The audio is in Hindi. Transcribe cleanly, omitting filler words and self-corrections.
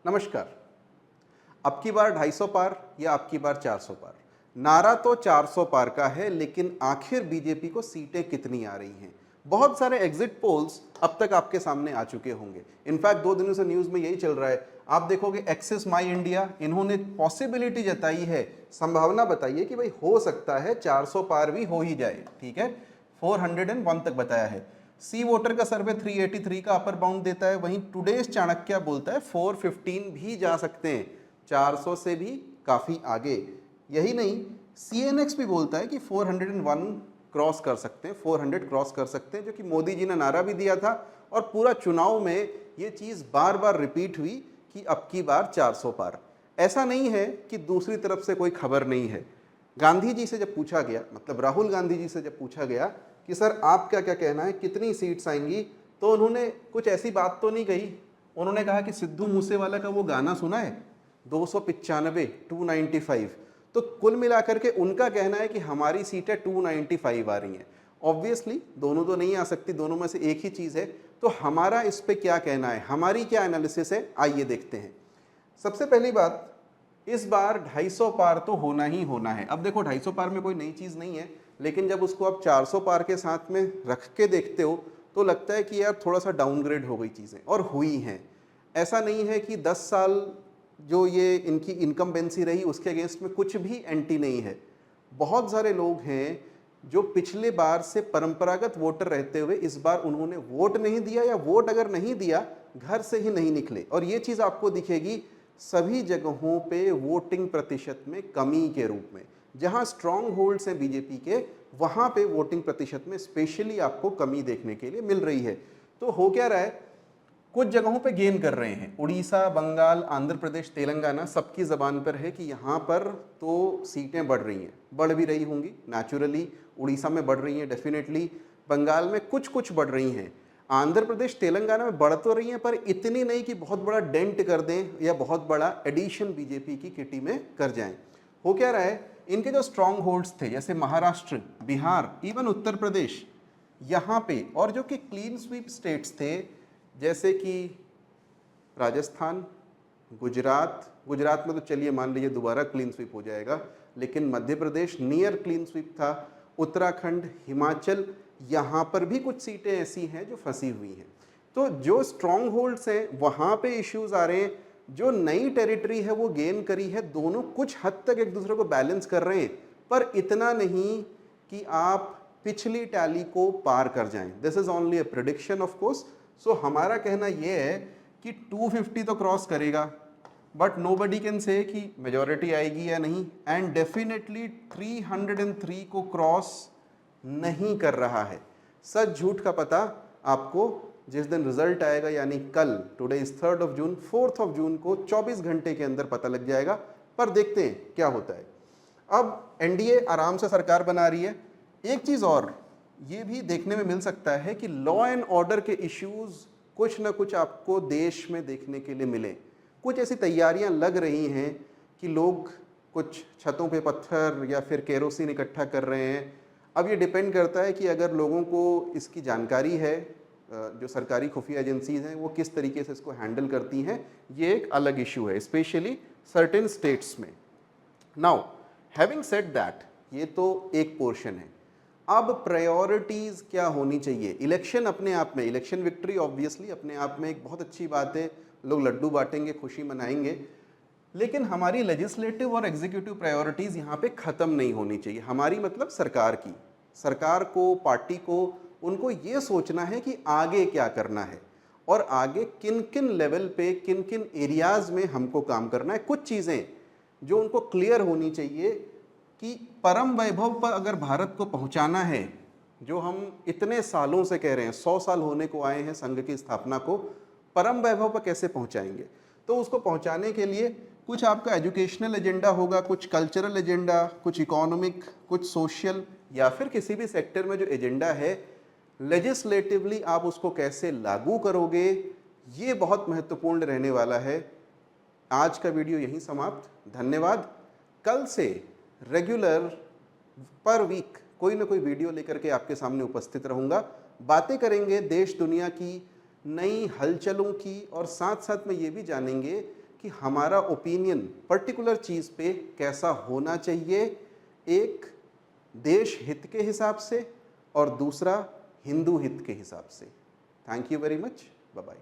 नमस्कार। अब की बार 250 पार या अब की बार 400 पार, नारा तो 400 पार का है, लेकिन आखिर बीजेपी को सीटें कितनी आ रही हैं? बहुत सारे एग्जिट पोल्स अब तक आपके सामने आ चुके होंगे। इनफैक्ट 2 दिनों से न्यूज़ में यही चल रहा है। आप देखोगे एक्सिस माई इंडिया, इन्होंने पॉसिबिलिटी जताई है, संभावना बताई है कि भाई हो सकता है 400 पार भी हो ही जाए। ठीक है, 401 तक बताया है। सी वोटर का सर्वे 383 का अपर बाउंड देता है, वहीं टुडेज चाणक्य बोलता है 415 भी जा सकते हैं, 400 से भी काफ़ी आगे। यही नहीं, CNX भी बोलता है कि 401 क्रॉस कर सकते हैं, 400 क्रॉस कर सकते हैं, जो कि मोदी जी ने नारा भी दिया था और पूरा चुनाव में ये चीज़ बार बार रिपीट हुई कि अब की बार 400 पार। ऐसा नहीं है कि दूसरी तरफ से कोई खबर नहीं है। गांधी जी से जब पूछा गया, मतलब राहुल गांधी जी से जब पूछा गया कि सर आपका क्या कहना है, कितनी सीट्स आएंगी, तो उन्होंने कुछ ऐसी बात तो नहीं कही। उन्होंने कहा कि सिद्धू मूसेवाला का वो गाना सुना है 295, 295। तो कुल मिलाकर के उनका कहना है कि हमारी सीटें 295 आ रही हैं। ऑब्वियसली दोनों तो नहीं आ सकती, दोनों में से एक ही चीज़ है। तो हमारा इस पे क्या कहना है, हमारी क्या एनालिसिस है, आइए देखते हैं। सबसे पहली बात, इस बार 250 पार तो होना ही होना है। अब देखो 250 पार में कोई नई चीज़ नहीं है, लेकिन जब उसको आप 400 पार के साथ में रख के देखते हो तो लगता है कि यार थोड़ा सा डाउनग्रेड हो गई चीज़ें, और हुई हैं। ऐसा नहीं है कि 10 साल जो ये इनकी इनकम्बेंसी रही उसके अगेंस्ट में कुछ भी एंटी नहीं है। बहुत सारे लोग हैं जो पिछले बार से परंपरागत वोटर रहते हुए इस बार उन्होंने वोट नहीं दिया, या वोट अगर नहीं दिया घर से ही नहीं निकले। और ये चीज़ आपको दिखेगी सभी जगहों पे वोटिंग प्रतिशत में कमी के रूप में। जहां स्ट्रॉन्ग होल्ड्स हैं बीजेपी के, वहां पे वोटिंग प्रतिशत में स्पेशली आपको कमी देखने के लिए मिल रही है। तो हो क्या रहा है, कुछ जगहों पे गेन कर रहे हैं। उड़ीसा, बंगाल, आंध्र प्रदेश, तेलंगाना, सबकी ज़बान पर है कि यहाँ पर तो सीटें बढ़ रही हैं, बढ़ भी रही होंगी नेचुरली। उड़ीसा में बढ़ रही हैं डेफिनेटली, बंगाल में कुछ कुछ बढ़ रही हैं, आंध्र प्रदेश, तेलंगाना में बढ़ तो रही हैं, पर इतनी नहीं कि बहुत बड़ा डेंट कर दें या बहुत बड़ा एडिशन बीजेपी की किटी में कर जाएं। हो क्या रहा है, इनके जो स्ट्रॉन्ग होल्ड्स थे जैसे महाराष्ट्र, बिहार, इवन उत्तर प्रदेश, यहाँ पे, और जो कि क्लीन स्वीप स्टेट्स थे जैसे कि राजस्थान, गुजरात में तो चलिए मान लीजिए दोबारा क्लीन स्वीप हो जाएगा, लेकिन Madhya Pradesh near clean sweep था, उत्तराखंड, हिमाचल, यहाँ पर भी कुछ सीटें ऐसी हैं जो फंसी हुई हैं। तो जो स्ट्रॉन्ग होल्ड्स हैं वहाँ पे इश्यूज आ रहे हैं, जो नई टेरिटरी है वो गेन करी है, दोनों कुछ हद तक एक दूसरे को बैलेंस कर रहे हैं, पर इतना नहीं कि आप पिछली टैली को पार कर जाएं। This is only a prediction of course. So हमारा कहना यह है कि 250 तो क्रॉस करेगा, बट नोबडी कैन से कि मेजॉरिटी आएगी या नहीं, एंड डेफिनेटली 303 को क्रॉस नहीं कर रहा है। सच झूठ का पता आपको जिस दिन रिजल्ट आएगा, यानी कल, टुडे इज 3 जून, 4 जून को 24 घंटे के अंदर पता लग जाएगा। पर देखते हैं क्या होता है। अब एनडीए आराम से सरकार बना रही है। एक चीज और ये भी देखने में मिल सकता है कि लॉ एंड ऑर्डर के इश्यूज कुछ ना कुछ आपको देश में देखने के लिए मिले। कुछ ऐसी तैयारियां लग रही हैं कि लोग कुछ छतों पे पत्थर या फिर केरोसिन इकट्ठा कर रहे हैं। अब ये डिपेंड करता है कि अगर लोगों को इसकी जानकारी है, जो सरकारी खुफिया एजेंसीज हैं वो किस तरीके से इसको हैंडल करती हैं, ये एक अलग इशू है, स्पेशली सर्टेन स्टेट्स में। नाउ हैविंग सेड दैट, ये तो एक पोर्शन है। अब प्रायोरिटीज क्या होनी चाहिए। इलेक्शन अपने आप में, इलेक्शन विक्ट्री ऑब्वियसली अपने आप में एक बहुत अच्छी बात है, लोग लड्डू बांटेंगे, खुशी मनाएंगे, लेकिन हमारी लेजिस्लेटिव और एग्जीक्यूटिव प्रायोरिटीज यहाँ पे खत्म नहीं होनी चाहिए। हमारी मतलब सरकार की, सरकार को, पार्टी को, उनको ये सोचना है कि आगे क्या करना है और आगे किन किन लेवल पे, किन किन एरियाज में हमको काम करना है। कुछ चीज़ें जो उनको क्लियर होनी चाहिए कि परम वैभव पर अगर भारत को पहुंचाना है, जो हम इतने सालों से कह रहे हैं, 100 साल होने को आए हैं संघ की स्थापना को, परम वैभव पर कैसे पहुंचाएंगे। तो उसको पहुंचाने के लिए कुछ आपका एजुकेशनल एजेंडा होगा, कुछ कल्चरल एजेंडा, कुछ इकोनॉमिक, कुछ सोशल, या फिर किसी भी सेक्टर में जो एजेंडा है लेजिस्लेटिवली आप उसको कैसे लागू करोगे, ये बहुत महत्वपूर्ण रहने वाला है। आज का वीडियो यहीं समाप्त। धन्यवाद। कल से रेगुलर पर वीक कोई ना कोई वीडियो लेकर के आपके सामने उपस्थित रहूंगा। बातें करेंगे देश दुनिया की नई हलचलों की, और साथ साथ में ये भी जानेंगे कि हमारा ओपिनियन पर्टिकुलर चीज़ पे कैसा होना चाहिए, एक देश हित के हिसाब से और दूसरा हिंदू हित के हिसाब से। Thank you very much, bye bye.